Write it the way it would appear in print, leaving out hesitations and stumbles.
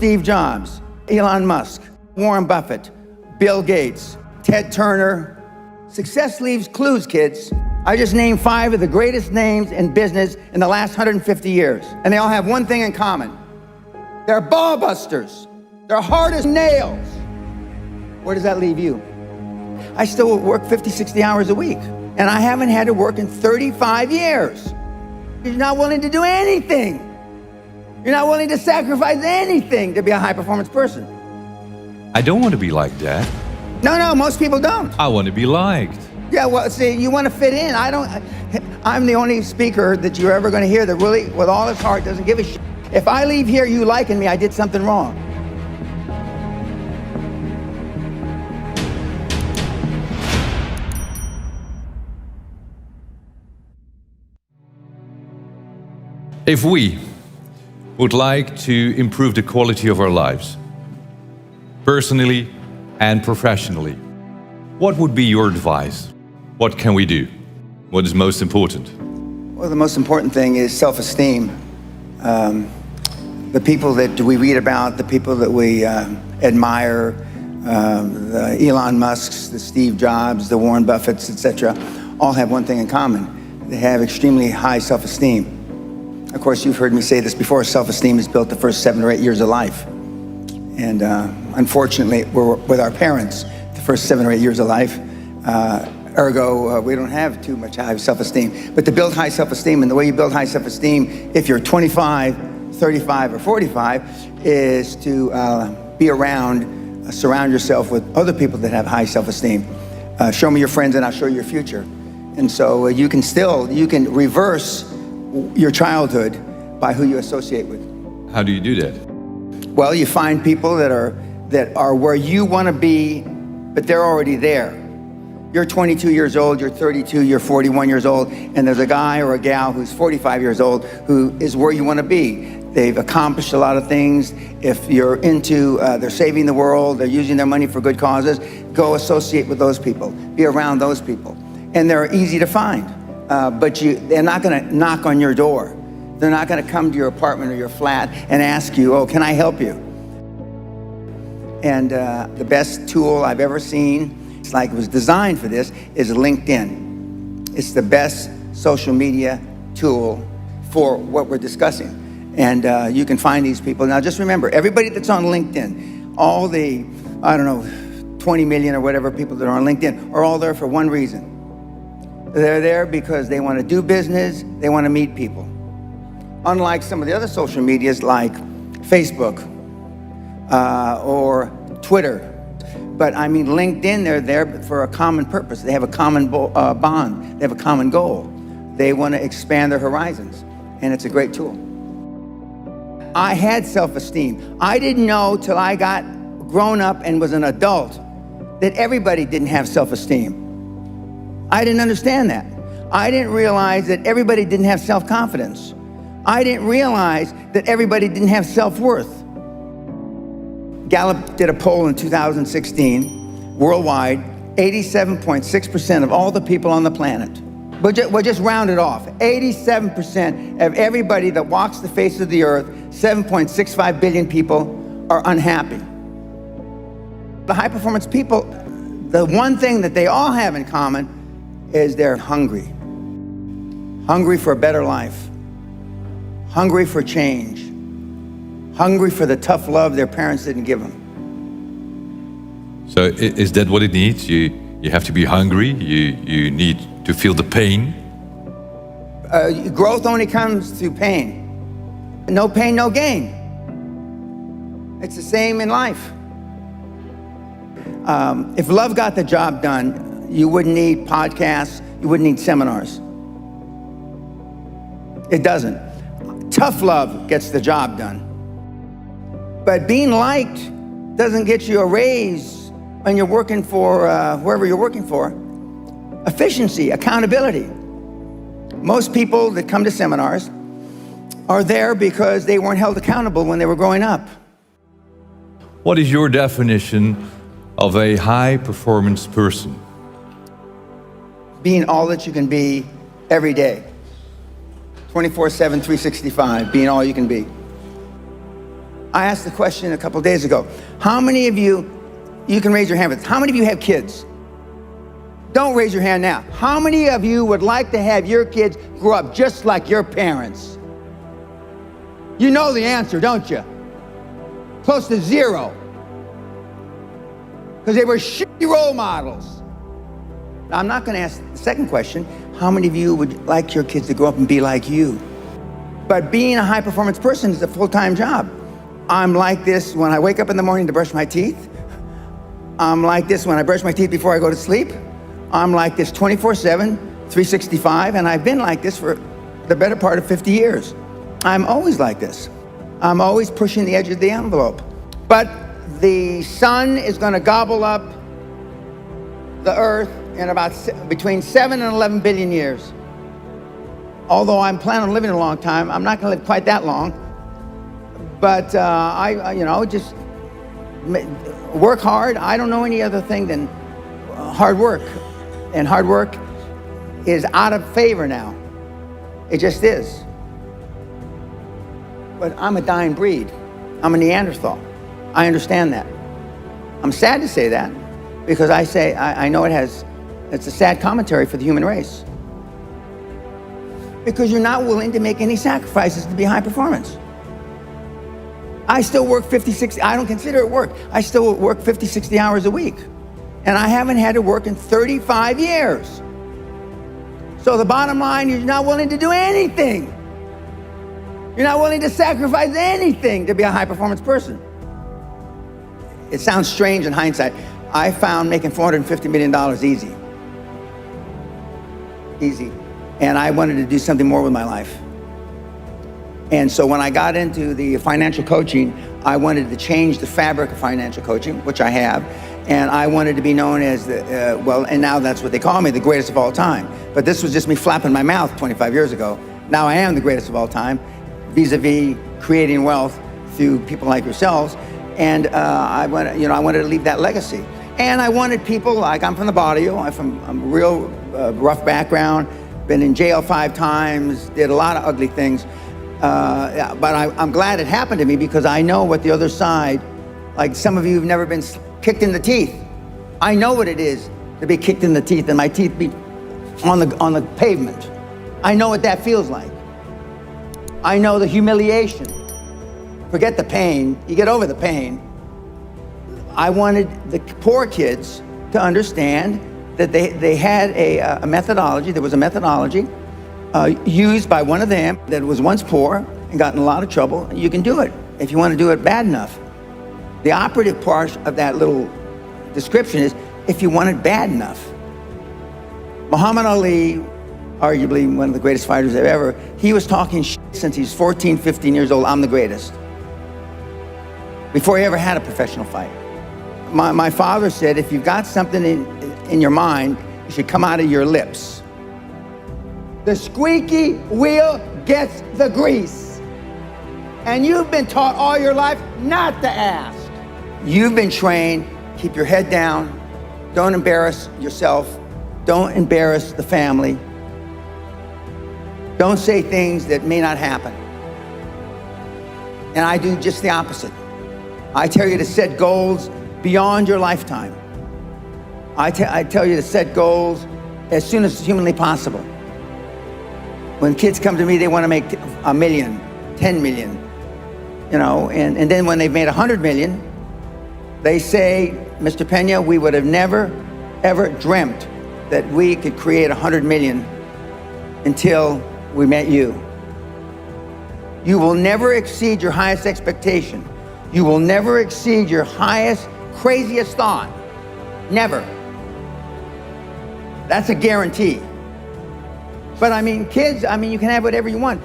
Steve Jobs, Elon Musk, Warren Buffett, Bill Gates, Ted Turner. Success leaves clues, kids. I just named 5 of the greatest names in business in the last 150 years. And they all have one thing in common. They're ball busters. They're hard as nails. Where does that leave you? I still work 50, 60 hours a week. And I haven't had to work in 35 years. You're not willing to do anything. You're not willing to sacrifice anything to be a high-performance person. I don't want to be like that. No, most people don't. I want to be liked. Yeah, well, see, you want to fit in. I'm the only speaker that you're ever going to hear that really, with all his heart, doesn't give a shit. If I leave here you liking me, I did something wrong. If we would like to improve the quality of our lives, personally and professionally, what would be your advice? What can we do? What is most important? Well, the most important thing is self-esteem. The people that we read about, the people that we admire, the Elon Musks, the Steve Jobs, the Warren Buffetts, etc., all have one thing in common. They have extremely high self-esteem. Of course, you've heard me say this before, self-esteem is built the first 7 or 8 years of life. And unfortunately, we're with our parents the first 7 or 8 years of life. Ergo, we don't have too much high self-esteem. But to build high self-esteem, and the way you build high self-esteem, if you're 25, 35, or 45, is to be around, surround yourself with other people that have high self-esteem. Show me your friends and I'll show you your future. And so you can reverse your childhood by who you associate with. How do you do that? Well, you find people that are where you want to be, but they're already there. You're 22 years old, you're 32, you're 41 years old, and there's a guy or a gal who's 45 years old who is where you want to be. They've accomplished a lot of things. If you're into, they're saving the world, they're using their money for good causes, go associate with those people, be around those people. And they're easy to find, but they're not going to knock on your door. They're not going to come to your apartment or your flat and ask you, oh, can I help you? And the best tool I've ever seen, it's like it was designed for this, is LinkedIn. It's the best social media tool for what we're discussing. And you can find these people. Now just remember, everybody that's on LinkedIn, all the, 20 million or whatever people that are on LinkedIn are all there for one reason. They're there because they want to do business, they want to meet people. Unlike some of the other social medias like Facebook or Twitter. But I mean, LinkedIn, they're there for a common purpose. They have a common bond. They have a common goal. They want to expand their horizons, and it's a great tool. I had self-esteem. I didn't know till I got grown up and was an adult that everybody didn't have self-esteem. I didn't understand that. I didn't realize that everybody didn't have self-confidence. I didn't realize that everybody didn't have self-worth. Gallup did a poll in 2016, worldwide, 87.6% of all the people on the planet. We'll just round it off. 87% of everybody that walks the face of the earth, 7.65 billion people, are unhappy. The high-performance people, the one thing that they all have in common is they're hungry. Hungry for a better life. Hungry for change. Hungry for the tough love their parents didn't give them. So is that what it needs? You have to be hungry, you need to feel the pain? Growth only comes through pain. No pain, no gain. It's the same in life. If love got the job done, you wouldn't need podcasts, you wouldn't need seminars. It doesn't. Tough love gets the job done. But being liked doesn't get you a raise when you're working for whoever you're working for. Efficiency, accountability. Most people that come to seminars are there because they weren't held accountable when they were growing up. What is your definition of a high-performance person? Being all that you can be every day. 24/7, 365, being all you can be. I asked the question a couple days ago. How many of you can raise your hand, but how many of you have kids? Don't raise your hand now. How many of you would like to have your kids grow up just like your parents? You know the answer, don't you? Close to zero. Because they were shitty role models. Now, I'm not going to ask the second question. How many of you would like your kids to grow up and be like you? But being a high-performance person is a full-time job. I'm like this when I wake up in the morning to brush my teeth. I'm like this when I brush my teeth before I go to sleep. I'm like this 24/7, 365, and I've been like this for the better part of 50 years. I'm always like this. I'm always pushing the edge of the envelope. But the sun is going to gobble up the earth in about between 7 and 11 billion years. Although I'm planning on living a long time, I'm not going to live quite that long. But I just work hard. I don't know any other thing than hard work. And hard work is out of favor now. It just is. But I'm a dying breed. I'm a Neanderthal. I understand that. I'm sad to say that because I know it's a sad commentary for the human race. Because you're not willing to make any sacrifices to be high performance. I still work 50, 60, I don't consider it work. I still work 50, 60 hours a week. And I haven't had to work in 35 years. So the bottom line, you're not willing to do anything. You're not willing to sacrifice anything to be a high-performance person. It sounds strange in hindsight. I found making $450 million easy. Easy. And I wanted to do something more with my life. And so when I got into the financial coaching, I wanted to change the fabric of financial coaching, which I have. And I wanted to be known as and now that's what they call me, the greatest of all time. But this was just me flapping my mouth 25 years ago. Now I am the greatest of all time, vis-a-vis creating wealth through people like yourselves. And I wanted to leave that legacy. And I wanted people, like I'm from the barrio, I'm a real rough background, been in jail 5 times, did a lot of ugly things. But I'm glad it happened to me because I know what the other side, like some of you have never been kicked in the teeth. I know what it is to be kicked in the teeth and my teeth be on the pavement. I know what that feels like. I know the humiliation. Forget the pain, you get over the pain. I wanted the poor kids to understand that they had a methodology, there was a methodology used by one of them that was once poor and got in a lot of trouble. You can do it if you want to do it bad enough. The operative part of that little description is if you want it bad enough. Muhammad Ali, arguably one of the greatest fighters ever, he was talking shit since he's 14, 15 years old, I'm the greatest. Before he ever had a professional fight. My father said, if you've got something in your mind, it should come out of your lips. The squeaky wheel gets the grease. And you've been taught all your life not to ask. You've been trained, keep your head down, don't embarrass yourself, don't embarrass the family, don't say things that may not happen. And I do just the opposite. I tell you to set goals beyond your lifetime. I tell you to set goals as soon as humanly possible. When kids come to me, they want to make 1 million, 10 million, and then when they've made 100 million, they say, Mr. Pena, we would have never, ever dreamt that we could create 100 million until we met you. You will never exceed your highest expectation. You will never exceed your highest, craziest thought. Never. That's a guarantee. But kids, you can have whatever you want.